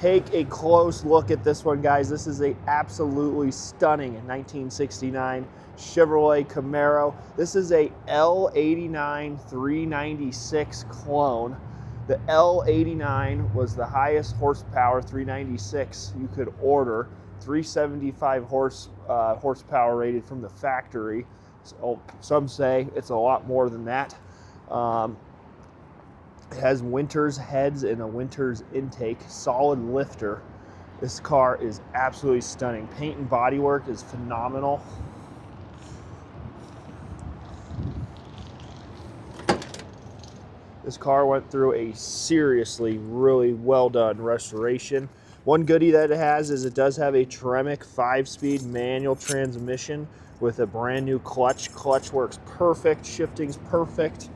take a close look at this one, guys. This is a absolutely stunning 1969 Chevrolet Camaro. This is a L89 396 clone. The L89 was the highest horsepower 396 you could order. 375 horsepower rated from the factory. So some say it's a lot more than that. It has Winters heads and a Winters intake, solid lifter. This car is absolutely stunning. Paint and bodywork is phenomenal. This car went through a seriously really well done restoration. One goodie that it has is it does have a Tremec 5-speed manual transmission with a brand new clutch. Clutch works perfect, shifting's perfect.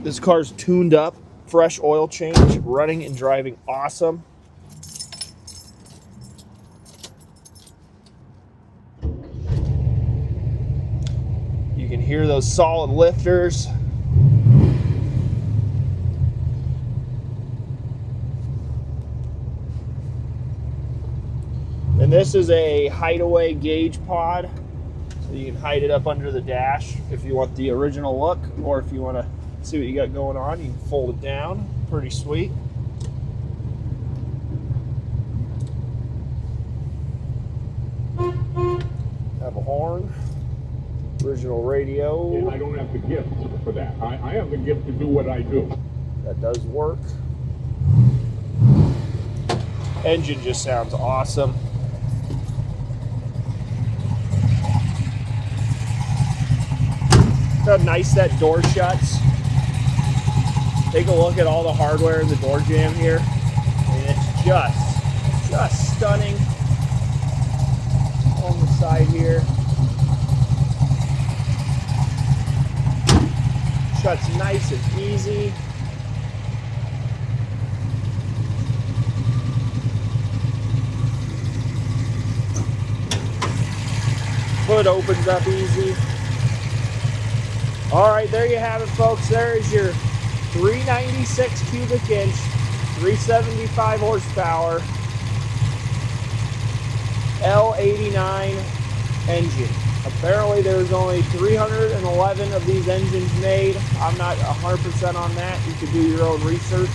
This car's tuned up, fresh oil change, running and driving awesome. You can hear those solid lifters. And this is a hideaway gauge pod. So you can hide it up under the dash if you want the original look, or if you want to see what you got going on, you can fold it down. Pretty sweet. Have a horn. Original radio. And I don't have the gift for that. I have the gift to do what I do. That does work. Engine just sounds awesome. Look how nice that door shuts. Take a look at all the hardware in the door jamb here. And it's just stunning. On the side here. Shuts nice and easy. Hood opens up easy. All right, there you have it, folks. There is your 396 cubic inch, 375 horsepower L89 engine. Apparently there's only 311 of these engines made. I'm not 100% on that. You could do your own research,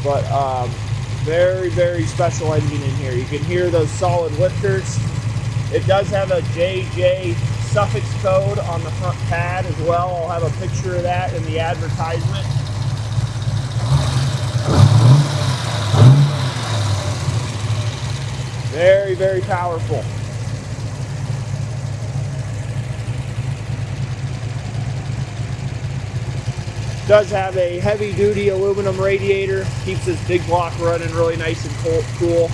but very, very special engine in here. You can hear those solid lifters. It does have a JJ suffix code on the front pad as well. I'll have a picture of that in the advertisement. Very, very powerful. Does have a heavy duty aluminum radiator. Keeps this big block running really nice and cool.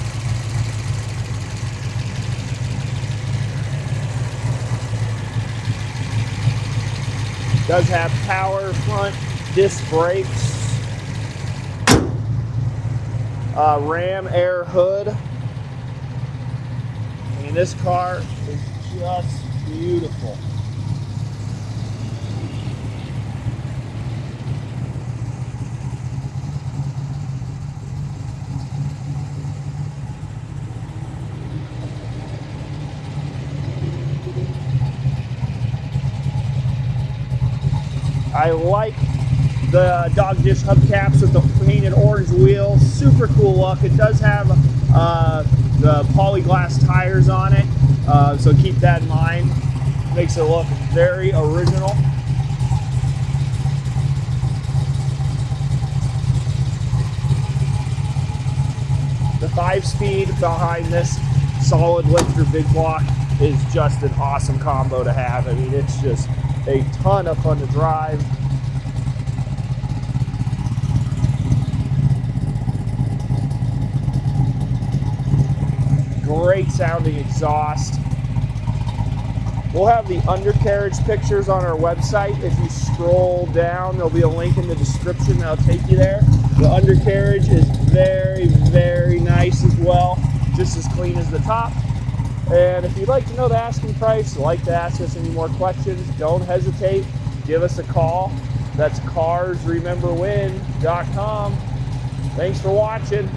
Does have power front disc brakes. Ram air hood. I mean, this car is just beautiful. I like the dog dish hubcaps with the painted orange wheels. Super cool look. It does have the polyglass tires on it, so keep that in mind. Makes it look very original. The 5-speed behind this solid lifter big block is just an awesome combo to have. I mean, it's just a ton of fun to drive. Great sounding exhaust. We'll have the undercarriage pictures on our website. If you scroll down, there'll be a link in the description that'll take you there. The undercarriage is very, very nice as well. Just as clean as the top. And if you'd like to know the asking price, like to ask us any more questions, don't hesitate. Give us a call. That's carsrememberwhen.com. Thanks for watching.